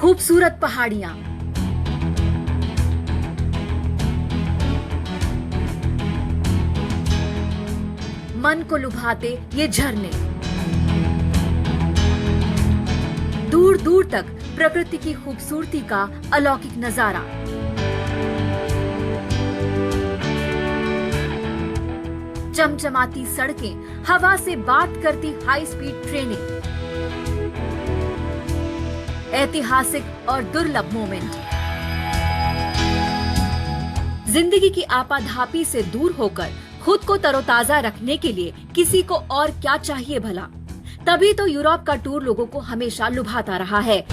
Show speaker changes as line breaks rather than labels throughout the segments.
खूबसूरत पहाड़ियां, मन को लुभाते ये झरने, दूर दूर तक प्रकृति की खूबसूरती का अलौकिक नजारा। चमचमाती सड़कें, हवा से बात करती हाई स्पीड ट्रेनें, ऐतिहासिक और दुर्लभ मोमेंट। जिंदगी की आपाधापी से दूर होकर खुद को तरोताजा रखने के लिए किसी को और क्या चाहिए भला। तभी तो यूरोप का टूर लोगों को हमेशा लुभाता रहा है।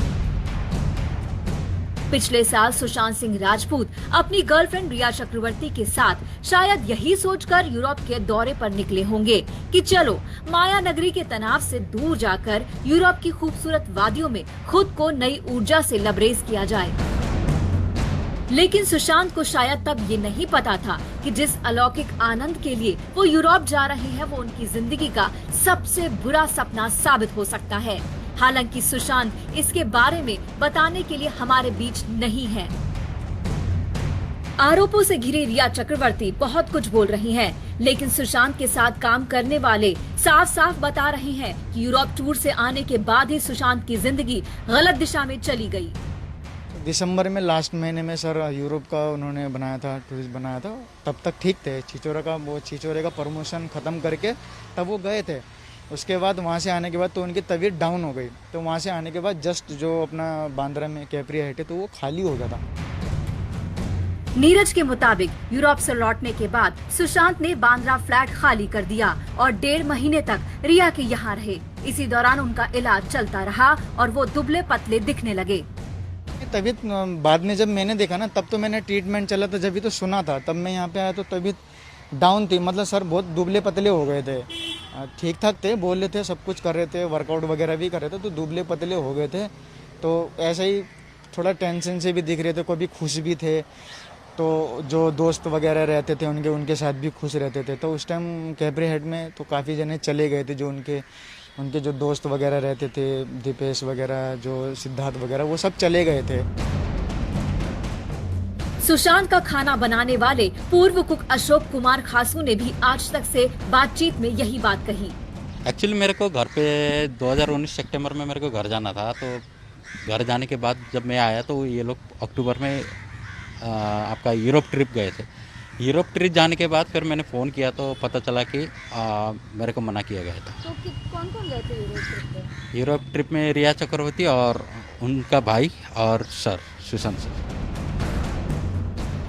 पिछले साल सुशांत सिंह राजपूत अपनी गर्लफ्रेंड रिया चक्रवर्ती के साथ शायद यही सोचकर यूरोप के दौरे पर निकले होंगे कि चलो माया नगरी के तनाव से दूर जाकर यूरोप की खूबसूरत वादियों में खुद को नई ऊर्जा से लबरेज किया जाए। लेकिन सुशांत को शायद तब ये नहीं पता था कि जिस अलौकिक आनंद के लिए वो यूरोप जा रहे हैं वो उनकी जिंदगी का सबसे बुरा सपना साबित हो सकता है। हालांकि सुशांत इसके बारे में बताने के लिए हमारे बीच नहीं है। आरोपों से घिरी रिया चक्रवर्ती बहुत कुछ बोल रही हैं, लेकिन सुशांत के साथ काम करने वाले साफ साफ बता रहे हैं कि यूरोप टूर से आने के बाद ही सुशांत की जिंदगी गलत दिशा में चली गई।
दिसंबर में लास्ट महीने में सर यूरोप का उन्होंने बनाया था, टूरिस्ट बनाया था। तब तक ठीक थे। छिछोरे का प्रमोशन ख़त्म करके तब वो गए थे। उसके बाद वहाँ से आने के बाद तो उनकी तबीयत डाउन हो गई। तो वहाँ से आने के बाद जस्ट जो अपना बांद्रा में कैप्रिया है तो वो खाली हो गया था।
नीरज के मुताबिक यूरोप से लौटने के बाद सुशांत ने बांद्रा फ्लैट खाली कर दिया और 1.5 महीने तक रिया के यहाँ रहे। इसी दौरान उनका इलाज चलता रहा और वो दुबले पतले दिखने लगे।
तबीयत बाद में जब मैंने देखा ना तब तो मैंने ट्रीटमेंट चला था, जब भी तो सुना था। तब मैं यहाँ पे आया तो तबीयत डाउन थी। मतलब सर बहुत दुबले पतले हो गए थे। ठीक ठाक थे, बोल रहे थे, सब कुछ कर रहे थे, वर्कआउट वगैरह भी कर रहे थे, तो दुबले पतले हो गए थे। तो ऐसा ही थोड़ा टेंशन से भी दिख रहे थे, कभी खुश भी थे। तो जो दोस्त वगैरह रहते थे उनके साथ भी खुश रहते थे। तो उस टाइम कैप्री हेड में तो काफ़ी जने चले गए थे, जो उनके जो दोस्त वगैरह रहते थे, दीपेश वगैरह, जो सिद्धार्थ वगैरह, वो सब चले गए थे।
सुशांत का खाना बनाने वाले पूर्व कुक अशोक कुमार खासू ने भी आज तक से बातचीत में यही बात कही।
एक्चुअली मेरे को घर पे 2019 सितंबर में मेरे को घर जाना था। तो घर जाने के बाद जब मैं आया तो ये लोग अक्टूबर में आपका यूरोप ट्रिप गए थे। यूरोप ट्रिप जाने के बाद फिर मैंने फ़ोन किया तो पता चला कि मेरे को मना किया गया था।
तो कौन कौन गए थे यूरोप ट्रिप पे?
यूरोप ट्रिप में रिया चक्रवर्ती और उनका भाई और सर सुशांत सर।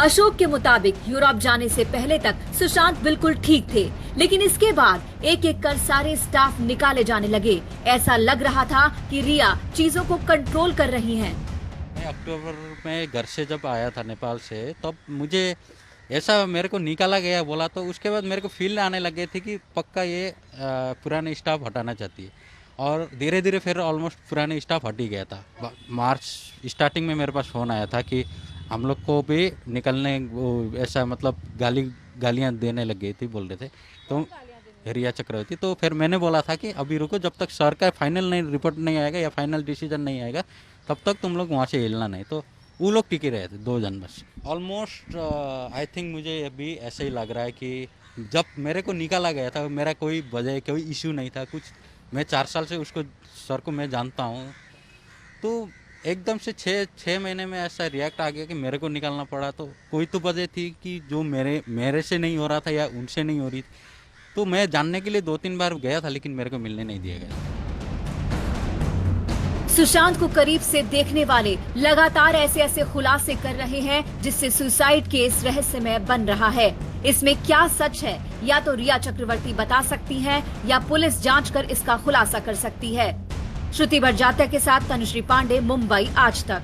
अशोक के मुताबिक यूरोप जाने से पहले तक सुशांत बिल्कुल ठीक थे, लेकिन इसके बाद एक एक कर सारे स्टाफ निकाले जाने लगे। ऐसा लग रहा था कि रिया चीजों को कंट्रोल कर रही हैं।
मैं अक्टूबर में घर से जब आया था नेपाल से, तब मुझे ऐसा मेरे को निकाला गया बोला, तो उसके बाद मेरे को फील आने लग गए थे कि पक्का ये पुराने स्टाफ हटाना चाहती है। और धीरे धीरे फिर ऑलमोस्ट पुराने स्टाफ हट ही गया था। मार्च स्टार्टिंग में मेरे पास फ़ोन आया था कि हम लोग को भी निकलने ऐसा मतलब गालियाँ देने लग गई थी, बोल रहे थे। तो रिया चक्रवर्ती, तो फिर मैंने बोला था कि अभी रुको, जब तक सर का फाइनल रिपोर्ट नहीं आएगा या फाइनल डिसीजन नहीं आएगा तब तक तुम लोग वहाँ से हिलना नहीं। तो वो लोग टिके रहे थे, 2 जन बस। ऑलमोस्ट आई थिंक मुझे अभी ऐसे ही लग रहा है कि जब मेरे को निकाला गया था मेरा कोई वजह, कोई इशू नहीं था कुछ। मैं 4 साल से उसको सर को मैं जानता हूँ। तो एकदम से 6 महीने में ऐसा रिएक्ट आ गया कि मेरे को निकालना पड़ा। तो कोई तो वजह थी कि जो मेरे से नहीं हो रहा था या उनसे नहीं हो रही थी। तो मैं जानने के लिए 2-3 बार गया था, लेकिन मेरे को मिलने नहीं दिया गया।
सुशांत को करीब से देखने वाले लगातार ऐसे खुलासे कर रहे हैं जिससे सुसाइड केस रहस्यमय बन रहा है। इसमें क्या सच है, या तो रिया चक्रवर्ती बता सकती हैं या पुलिस जांच कर इसका खुलासा कर सकती है। श्रुति भरजात्या के साथ तनुश्री पांडे, मुंबई आज तक।